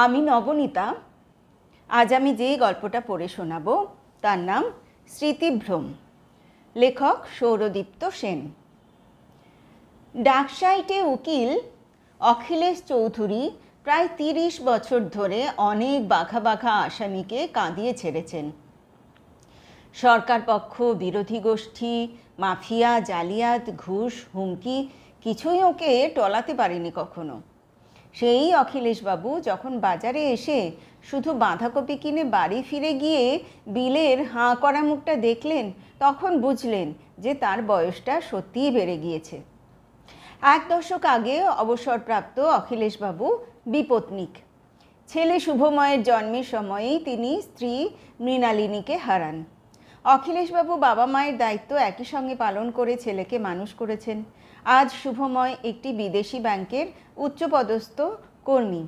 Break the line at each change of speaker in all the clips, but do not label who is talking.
আমি নবনীতা। আজ আমি যে গল্পটা পড়ে শোনাবো তার নাম স্মৃতিভ্রম। লেখক সৌরদীপ্ত সেন। ডাকসাইটে উকিল অখিলেশ চৌধুরী প্রায় 30 বছর ধরে অনেক বাঘা বাঘা আসামিকে কাঁদিয়ে ছেড়েছেন। সরকার পক্ষ, বিরোধী গোষ্ঠী, মাফিয়া, জালিয়াত, ঘুষ, হুমকি কিছুই ওকে টলাতে পারেনি কখনো। সেই অখিলেশবাবু যখন বাজারে এসে শুধু বাঁধাকপি কিনে বাড়ি ফিরে গিয়ে বিলের হাঁ করা মুখটা দেখলেন, তখন বুঝলেন যে তার বয়সটা সত্যিই বেড়ে গিয়েছে। 1 দশক আগে অবসরপ্রাপ্ত অখিলেশবাবু বিপত্নিক। ছেলে শুভময়ের জন্মের সময়েই তিনি স্ত্রী মৃণালিনীকে হারান। অখিলেশবাবু বাবা মায়ের দায়িত্ব একই সঙ্গে পালন করে ছেলেকে মানুষ করেছেন। আজ শুভময় একটি বিদেশি ব্যাংকের উচ্চপদস্থ কর্মী।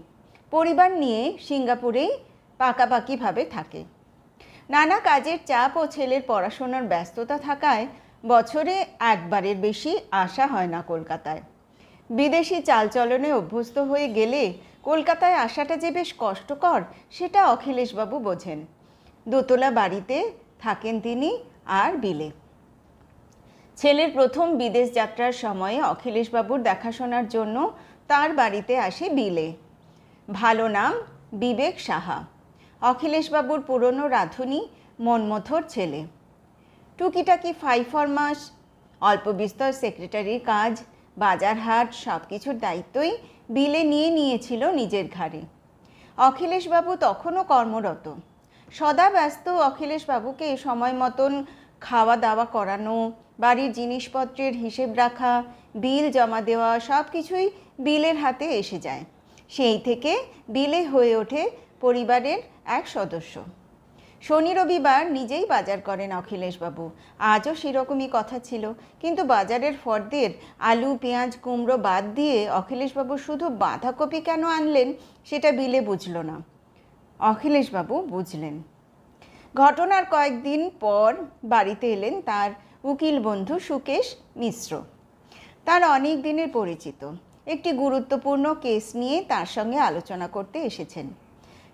পরিবার নিয়ে সিঙ্গাপুরেই পাকাপাকিভাবে থাকে। নানা কাজের চাপ ও ছেলের পড়াশোনার ব্যস্ততা থাকায় বছরে একবারের বেশি আসা হয় না কলকাতায়। বিদেশি চালচলনে অভ্যস্ত হয়ে গেলে কলকাতায় আসাটা যে বেশ কষ্টকর, সেটা অখিলেশবাবু বোঝেন। দোতলা বাড়িতে থাকেন তিনি আর বিলে। ছেলের প্রথম বিদেশ যাত্রার সময়ে অখিলেশবাবুর দেখাশোনার জন্য তার বাড়িতে আসে বিলে। ভালো নাম বিবেক সাহা। অখিলেশবাবুর পুরনো রাঁধুনি মনমথর ছেলে। টুকিটাকি ফাইফরমাস, অল্প বিস্তর সেক্রেটারির কাজ, বাজার হাট সব কিছুর দায়িত্বই বিলে নিয়ে নিয়েছিল নিজের ঘাড়ে। অখিলেশবাবু তখনও কর্মরত। সদা ব্যস্ত অখিলেশবাবুকে সময় মতন খাওয়া দাওয়া করানো, বাড়ির জিনিসপত্রের হিসেব রাখা, বিল জমা দেওয়া সব কিছুই বিলের হাতে এসে যায়। সেই থেকে বিলে হয়ে ওঠে পরিবারের এক সদস্য। শনি রবিবার নিজেই বাজার করেন অখিলেশবাবু। আজও সেরকমই কথা ছিল, কিন্তু বাজারের ফর্দের আলু, পেঁয়াজ, কুমড়ো বাদ দিয়ে অখিলেশবাবু শুধু বাঁধাকপি কেন আনলেন সেটা বিলে বুঝল না। অখিলেশবাবু বুঝলেন। ঘটনার কয়েকদিন পর বাড়িতে এলেন তার উকিল বন্ধু সুকেশ মিশ্র। তার অনেক দিনের পরিচিত। একটি গুরুত্বপূর্ণ কেস নিয়ে তার সঙ্গে আলোচনা করতে এসেছেন।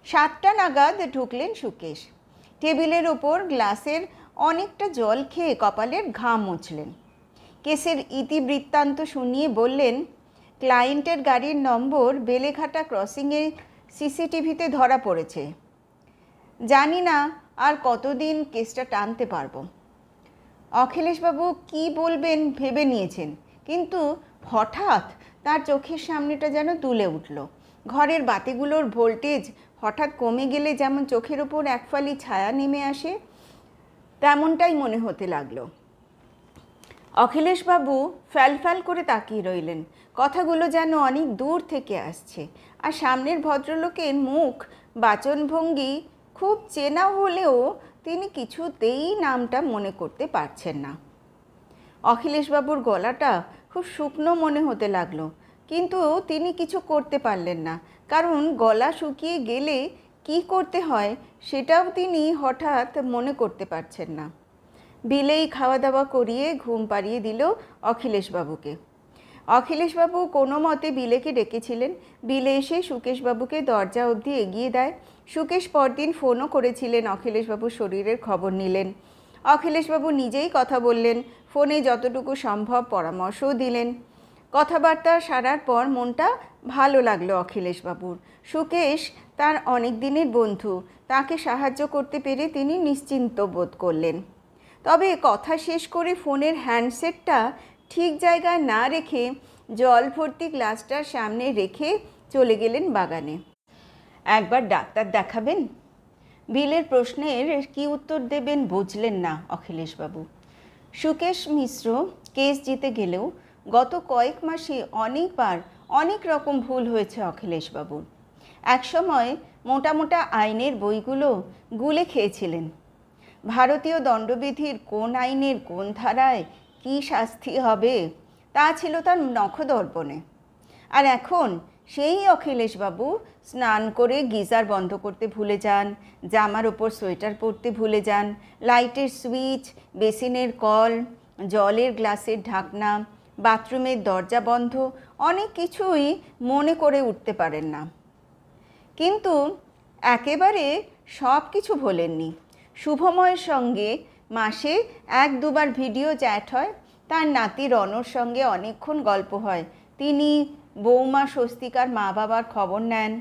7টা নাগাদ ঢুকলেন সুকেশ। টেবিলের ওপর গ্লাসের অনেকটা জল খেয়ে কপালের ঘাম মুছলেন। কেসের ইতিবৃত্তান্ত শুনিয়ে বললেন, ক্লায়েন্টের গাড়ির নম্বর বেলেঘাটা ক্রসিংয়ে সিসিটিভিতে ধরা পড়েছে। জানি না আর কতদিন কেসটা টানতে পারবো। অখিলেশবাবু কি বলবেন ভেবে নিয়েছেন, কিন্তু হঠাৎ তার চোখের সামনেটা যেন তুলে উঠল। ঘরের বাতিগুলোর ভোল্টেজ হঠাৎ কমে গেলে যেমন চোখের ওপর এক ফালি ছায়া নেমে আসে, তেমনটাই মনে হতে লাগলো। অখিলেশবাবু ফ্যালফ্যাল করে তাকিয়ে রইলেন। কথাগুলো যেন অনেক দূর থেকে আসছে, আর সামনের ভদ্রলোকের মুখ, বাচনভঙ্গি খুব চেনা হলেও তিনি কিছুতেই নামটা মনে করতে পারছেন না। অখিলেশবাবুর গলাটা খুব শুকনো মনে হতে লাগলো, কিন্তু তিনি কিছু করতে পারলেন না, কারণ গলা শুকিয়ে গেলে কি করতে হয় সেটাও তিনি হঠাৎ মনে করতে পারছেন না। বিলেই খাওয়া দাওয়া করিয়ে ঘুম পাড়িয়ে দিল অখিলেশবাবুকে। অখিলেশবাবু কোনো মতে বিলেকে ডেকেছিলেন। বিলে এসে সুকেশবাবুকে দরজা অবধি এগিয়ে দেয়। সুকেশ পরদিন ফোনও করেছিলেন, অখিলেশবাবুর শরীরের খবর নিলেন। অখিলেশবাবু নিজেই কথা বললেন, ফোনে যতটুকু সম্ভব পরামর্শও দিলেন। কথাবার্তা সারার পর মনটা ভালো লাগলো অখিলেশবাবুর। সুকেশ তার অনেক দিনের বন্ধু, তাকে সাহায্য করতে পেরে তিনি নিশ্চিন্ত বোধ করলেন। তবে কথা শেষ করে ফোনের হ্যান্ডসেটটা ঠিক জায়গায় না রেখে জল ভর্তি গ্লাসটার সামনে রেখে চলে গেলেন বাগানে। একবার ডাক্তার দেখাবেন? বিলের প্রশ্নের কি উত্তর দেবেন বুঝলেন না অখিলেশবাবু। সুকেশ মিশ্র কেস জিতে গেলেও গত কয়েক মাসে অনেকবার অনেক রকম ভুল হয়েছে অখিলেশবাবুর। একসময় মোটা মোটা আইনের বইগুলো গুলে খেয়েছিলেন। ভারতীয় দণ্ডবিধির কোন আইনের কোন ধারায় কী শাস্তি হবে তা ছিল তার নখদর্পণে। আর এখন সেই অখিলেশবাবু স্নান করে গিজার বন্ধ করতে ভুলে যান, জামার ওপর সোয়েটার পরতে ভুলে যান, লাইটের সুইচ, বেসিনের কল, জলের গ্লাসের ঢাকনা, বাথরুমের দরজা বন্ধ, অনেক কিছুই মনে করে উঠতে পারেন না। কিন্তু একেবারে সব কিছু ভোলেননি। শুভময়ের সঙ্গে মাসে 1-2বার ভিডিও চ্যাট হয়, তার নাতি রনর সঙ্গে অনেকক্ষণ গল্প হয়, তিনি বৌমা স্বস্তিকার মা বাবার খবর নেন,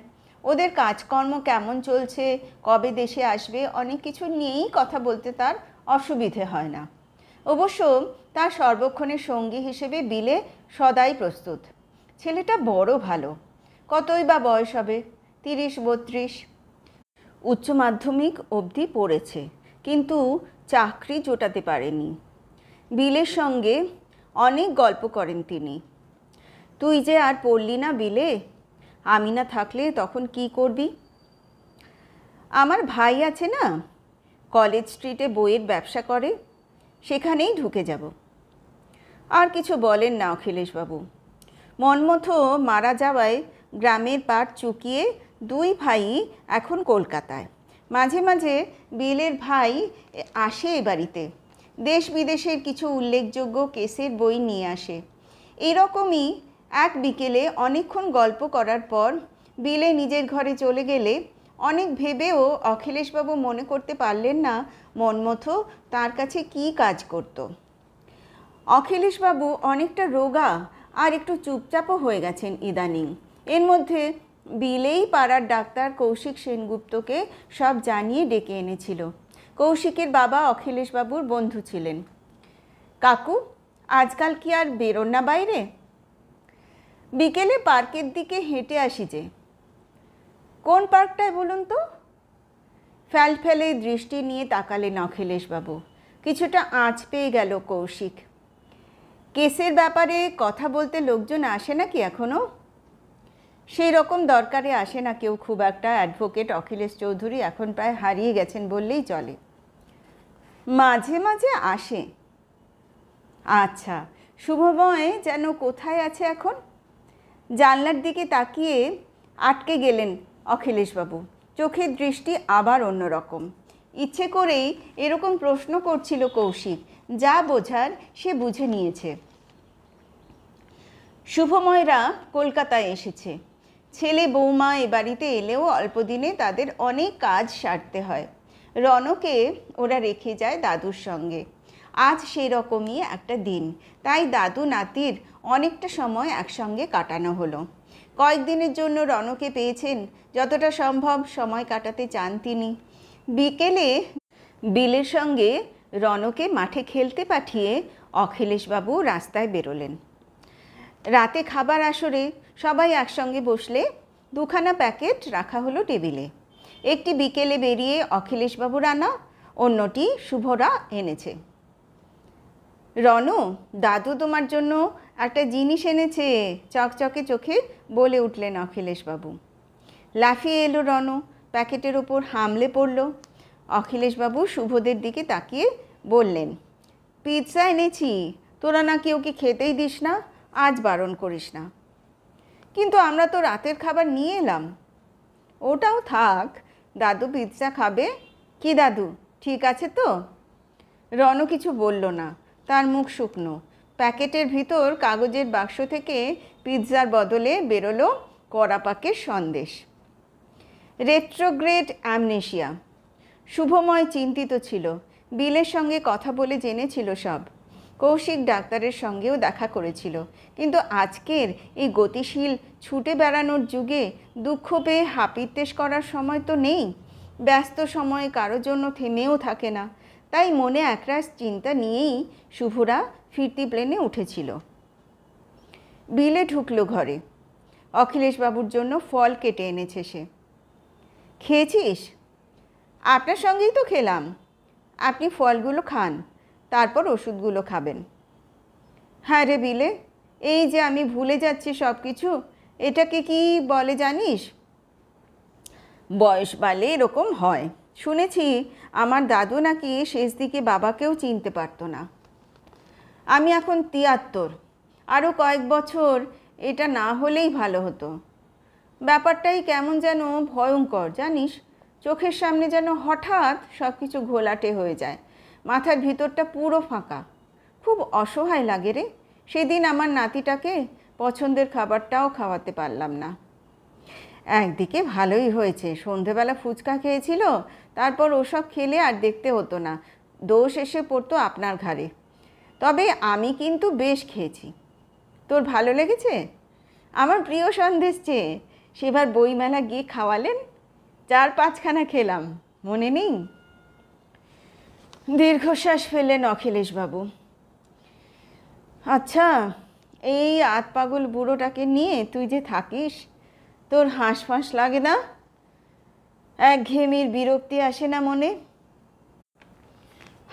ওদের কাজকর্ম কেমন চলছে, কবে দেশে আসবে, অনেক কিছু নিয়েই কথা বলতে তার অসুবিধে হয় না। অবশ্য তার সর্বক্ষণের সঙ্গী হিসেবে বিলে সদাই প্রস্তুত। ছেলেটা বড় ভালো, কতই বা বয়স হবে, 30-32। উচ্চ মাধ্যমিক অবধি পড়েছে, কিন্তু চাকরি জোটাতে পারেনি। বিলের সঙ্গে অনেক গল্প করেন তিনি। তুই যে আর পড়লি না বিলে, আমি না থাকলে তখন কি করবি? আমার ভাই আছে না, কলেজ স্ট্রিটে বইয়ের ব্যবসা করে, সেখানেই ঢুকে যাব। আর কিছু বলেন না অখিলেশবাবু। মনমতো মারা যাওয়ায় গ্রামের পাট চুকিয়ে 2 ভাই এখন কলকাতায়। মাঝে মাঝে বিলের ভাই আসে এ বাড়িতে, দেশ বিদেশের কিছু উল্লেখযোগ্য কেসের বই নিয়ে আসে। এরকমই এক বিকেলে অনেকক্ষণ গল্প করার পর বিলে নিজের ঘরে চলে গেলে অনেক ভেবেও অখিলেশবাবু মনে করতে পারলেন না মনমতো তার কাছে কী কাজ করত। অখিলেশবাবু অনেকটা রোগা আর একটু চুপচাপও হয়ে গেছেন ইদানিং। এর মধ্যে বিলেই পাড়ার ডাক্তার কৌশিক সেনগুপ্তকে সব জানিয়ে ডেকে এনেছিল। কৌশিকের বাবা অখিলেশবাবুর বন্ধু ছিলেন। কাকু, আজকাল কি আর বেরোন না বাইরে? বিকেলে পার্কের দিকে হেঁটে আসি যে। কোন পার্কটায় বলুন তো? ফেলে দৃষ্টি নিয়ে তাকালেন অখিলেশবাবু। কিছুটা আঁচ পেয়ে গেল কৌশিক। কেসের ব্যাপারে কথা বলতে লোকজন আসে নাকি এখনও? সেই রকম দরকারে আসে না কেউ খুব একটা। অ্যাডভোকেট অখিলেশ চৌধুরী এখন প্রায় হারিয়ে গেছেন বললেই চলে। মাঝে মাঝে আসে। আচ্ছা, শুভময় যেন কোথায় আছে এখন? জানলার দিকে তাকিয়ে আটকে গেলেন অখিলেশবাবু। চোখের দৃষ্টি আবার অন্যরকম। ইচ্ছে করেই এরকম প্রশ্ন করছিল কৌশিক, যা বোঝার সে বুঝে নিয়েছে। শুভময়রা কলকাতায় এসেছে। ছেলে বৌমা এ বাড়িতে এলেও অল্পদিনে তাদের অনেক কাজ সারতে হয়। রনকে ওরা রেখে যায় দাদুর সঙ্গে। আজ সেই রকমই একটা দিন, তাই দাদু নাতির অনেকটা সময় একসঙ্গে কাটানো হলো। কয়েকদিনের জন্য রনকে পেয়েছেন, যতটা সম্ভব সময় কাটাতে চান তিনি। বিকেলে বিলের সঙ্গে রনকে মাঠে খেলতে পাঠিয়ে অখিলেশবাবু রাস্তায় বেরোলেন। রাতে খাবার আসরে সবাই একসঙ্গে বসলে 2খানা প্যাকেট রাখা হলো টেবিলে। একটি বিকেলে বেরিয়ে অখিলেশবাবুর আনা, অন্যটি শুভরা এনেছে। রনু, দাদু তোমার জন্য একটা জিনিস এনেছে, চকচকে চোখে বলে উঠলেন অখিলেশবাবু। লাফিয়ে এলো রনু, প্যাকেটের ওপর হামলে পড়ল। অখিলেশবাবু শুভদের দিকে তাকিয়ে বললেন, পিৎজা এনেছি, তোরা নাকি ওকে খেতেই দিস না, আজ বারণ করিস না। কিন্তু আমরা তো রাতের খাবার নিয়ে এলাম। ওটাও থাক, দাদু পিৎজা খাবে। কি দাদু, ঠিক আছে তো? রনু কিছু বলল না, তার মুখ শুকনো। প্যাকেটের ভিতর কাগজের বাক্স থেকে পিৎজার বদলে বেরোলো কড়াপাকের সন্দেশ। Retrograde amnesia. শুভময় চিন্তিত ছিল। বিলের সঙ্গে কথা বলে জেনেছিল সব। কৌশিক ডাক্তারের সঙ্গেও দেখা করেছিল। কিন্তু আজকের এই গতিশীল ছুটে বেড়ানোর যুগে দুঃখ পেয়ে হাপিত্যেশ করার সময় তো নেই। ব্যস্ত সময়ে কারো জন্য থেমেও থাকে না। তাই মনে একরাশ চিন্তা নিয়েই শুভরা ফিরতি প্লেনে উঠেছিল। বিলে ঢুকলো ঘরে। অখিলেশবাবুর জন্য ফল কেটে এনেছে সে। খেয়েছিস? আপনার সঙ্গেই তো খেলাম। আপনি ফলগুলো খান, তারপর ওষুধগুলো খাবেন। হ্যাঁ রে বিলে, এই যে আমি ভুলে যাচ্ছি সব কিছু, এটাকে কি বলে জানিস? বয়স বাড়লে এরকম হয়। শুনেছি আমার দাদু নাকি শেষ দিকে বাবাকেও চিনতে পারতো না। আমি এখন 73, আরও কয়েক বছর এটা না হলেই ভালো হতো। ব্যাপারটাই কেমন যেন ভয়ঙ্কর জানিস। চোখের সামনে যেন হঠাৎ সব কিছু ঘোলাটে হয়ে যায়, মাথার ভিতরটা পুরো ফাঁকা। খুব অসহায় লাগে রে। সেদিন আমার নাতিটাকে পছন্দের খাবারটাও খাওয়াতে পারলাম না। একদিকে ভালোই হয়েছে, সন্ধেবেলা ফুচকা খেয়েছিল, তারপর ওসব খেলে আর দেখতে হতো না, দোষ এসে পড়তো আপনার ঘাড়ে। তবে আমি কিন্তু বেশ খেয়েছি। তোর ভালো লেগেছে? আমার প্রিয় সন্দেশ চেয়ে সেবার বইমেলা গিয়ে খাওয়ালেন, 4-5খানা খেলাম, মনে নেই? দীর্ঘশ্বাস ফেললেন অখিলেশবাবু। আচ্ছা, এই আতপাগল বুড়োটাকে নিয়ে তুই যে থাকিস, তোর হাঁসফাঁস লাগে না? একঘেয়েমির বিরক্তি আসে না মনে?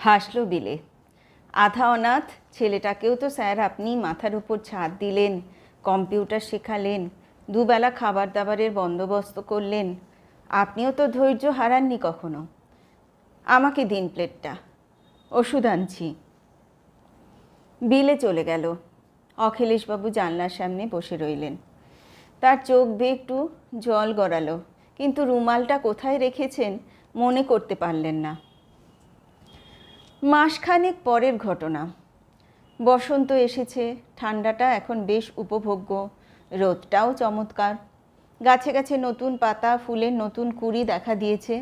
হাসলো বিলে। আধা অনাথ ছেলেটাকেও তো স্যার আপনি মাথার উপর ছাদ দিলেন, কম্পিউটার শেখালেন, দুবেলা খাবার দাবারের বন্দোবস্ত করলেন, আপনিও তো ধৈর্য হারাননি কখনো। আমাকে দিন প্লেটটা, ওষুধ আনছি। বিলে চলে গেল। অখিলেশবাবু জানলার সামনে বসে রইলেন। তার চোখ বেয়ে একটু জল গড়ালো, কিন্তু রুমালটা কোথায় রেখেছেন মনে করতে পারলেন না। মাসখানেক পরের ঘটনা। বসন্ত এসেছে, ঠান্ডাটা এখন বেশ উপভোগ্য, রোদটাও চমৎকার, গাছে গাছে নতুন পাতা, ফুলের নতুন কুঁড়ি দেখা দিয়েছে।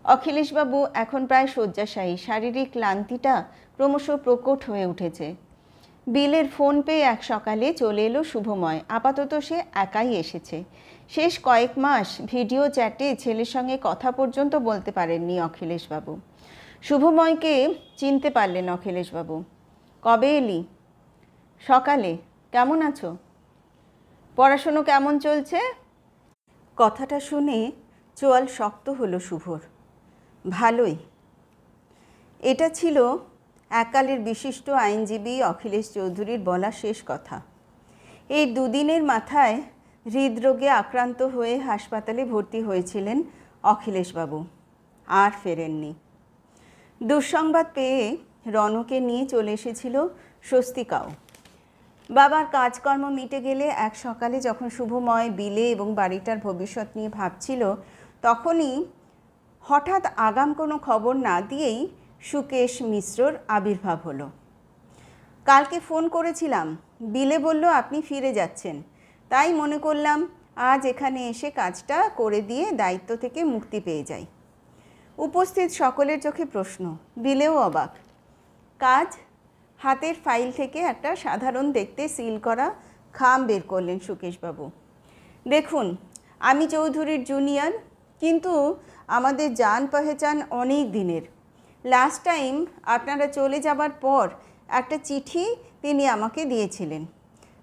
অখিলেশবাবু এখন প্রায় শয্যাশায়ী, শারীরিক ক্লান্তিটা ক্রমশ প্রকট হয়ে উঠেছে। বিলের ফোন পেয়ে এক সকালে চলে এলো শুভময়। আপাতত সে একাই এসেছে। শেষ কয়েক মাস ভিডিও চ্যাটে ছেলের সঙ্গে কথা পর্যন্ত বলতে পারেননি অখিলেশবাবু। শুভময়কে চিনতে পারলেন অখিলেশবাবু। কবে এলি? সকালে। কেমন আছো? পড়াশুনো কেমন চলছে? কথাটা শুনে চোয়াল শক্ত হলো শুভর। ভালোই। এটা ছিল এককালের বিশিষ্ট আইনজীবী অখিলেশ চৌধুরীর বলা শেষ কথা। এই দুদিনের মাথায় হৃদরোগে আক্রান্ত হয়ে হাসপাতালে ভর্তি হয়েছিলেন অখিলেশবাবু, আর ফেরেননি। দুঃসংবাদ পেয়ে রনকে নিয়ে চলে এসেছিল স্বস্তিকাও। বাবার কাজকর্ম মিটে গেলে এক সকালে যখন শুভময় বিলে এবং বাড়িটার ভবিষ্যৎ নিয়ে ভাবছিল, তখনই হঠাৎ আগাম কোনো খবর না দিয়েই সুকেশ মিশ্রর আবির্ভাব হলো। কালকে ফোন করেছিলাম, বিলে বলল আপনি ফিরে যাচ্ছেন, তাই মনে করলাম আজ এখানে এসে কাজটা করে দিয়ে দায়িত্ব থেকে মুক্তি পেয়ে যাই। উপস্থিত সকলের চোখে প্রশ্ন, বিলেও অবাক। কাজ? হাতের ফাইল থেকে একটা সাধারণ দেখতে সিল করা খাম বের করলেন সুকেশবাবু। দেখুন, আমি চৌধুরীর জুনিয়র, কিন্তু আমাদের জান পেহচান অনেক দিনের। লাস্ট টাইম আপনারা চলে যাবার পর একটা চিঠি তিনি আমাকে দিয়েছিলেন।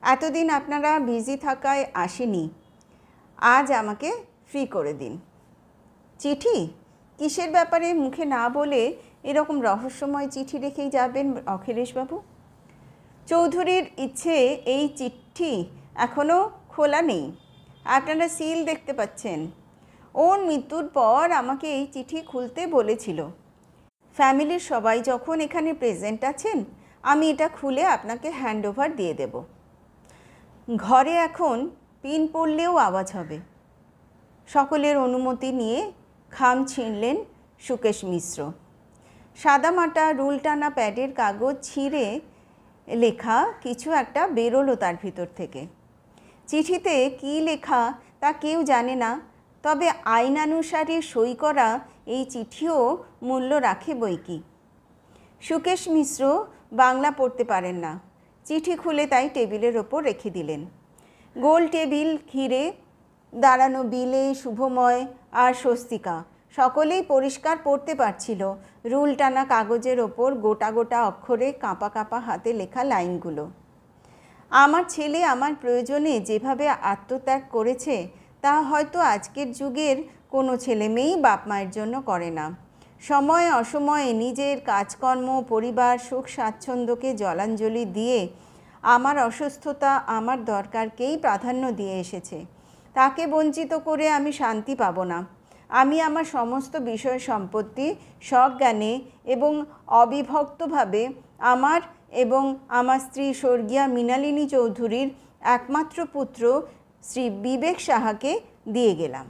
এতদিন আপনারা বিজি থাকায় আসেনি, আজ আমাকে ফ্রি করে দিন। চিঠি? কিসের ব্যাপারে মুখে না বলে এরকম রহস্যময় চিঠি রেখেই যাবেন অখিলেশবাবু? চৌধুরীর ইচ্ছে এই চিঠি এখনও খোলা নেই, আপনারা সিল দেখতে পাচ্ছেন। ওর মৃত্যুর পর আমাকে এই চিঠি খুলতে বলেছিল। ফ্যামিলির সবাই যখন এখানে প্রেজেন্ট আছেন, আমি এটা খুলে আপনাকে হ্যান্ড ওভার দিয়ে দেব। ঘরে এখন পিন পড়লেও আওয়াজ হবে। সকলের অনুমতি নিয়ে খাম ছিঁড়লেন সুকেশ মিশ্র। সাদামাটা রুল টানা প্যাডের কাগজ ছিঁড়ে লেখা কিছু একটা বেরোলো তার ভিতর থেকে। চিঠিতে কী লেখা তা কেউ জানে না, তবে আইনানুসারে সই করা এই চিঠিও মূল্য রাখে বইকি। সুকেশ মিশ্র বাংলা পড়তে পারেন না, চিঠি খুলে তাই টেবিলের ওপর রেখে দিলেন। গোল টেবিল ঘিরে দাঁড়ানো বিলে, শুভময় আর স্বস্তিকা সকলেই পরিষ্কার পড়তে পারছিল রুল টানা কাগজের ওপর গোটা গোটা অক্ষরে কাঁপা কাঁপা হাতে লেখা লাইনগুলো। আমার ছেলে আমার প্রয়োজনে যেভাবে আত্মত্যাগ করেছে তা হয়তো আজকের যুগের কোনো ছেলে মেয়েই বাপ মায়ের জন্য করে না। সময় অসময়ে নিজের কাজকর্ম, পরিবার, সুখ স্বাচ্ছন্দ্যকে জলাঞ্জলি দিয়ে আমার অসুস্থতা, আমার দরকারকেই প্রাধান্য দিয়ে এসেছে। তাকে বঞ্চিত করে আমি শান্তি পাব না। আমি আমার সমস্ত বিষয় সম্পত্তি সজ্ঞানে এবং অবিভক্তভাবে আমার এবং আমার স্ত্রী স্বর্গীয়া মৃণালিনী চৌধুরীর একমাত্র পুত্র শ্রী বিবেক সাহাকে দিয়ে গেলাম।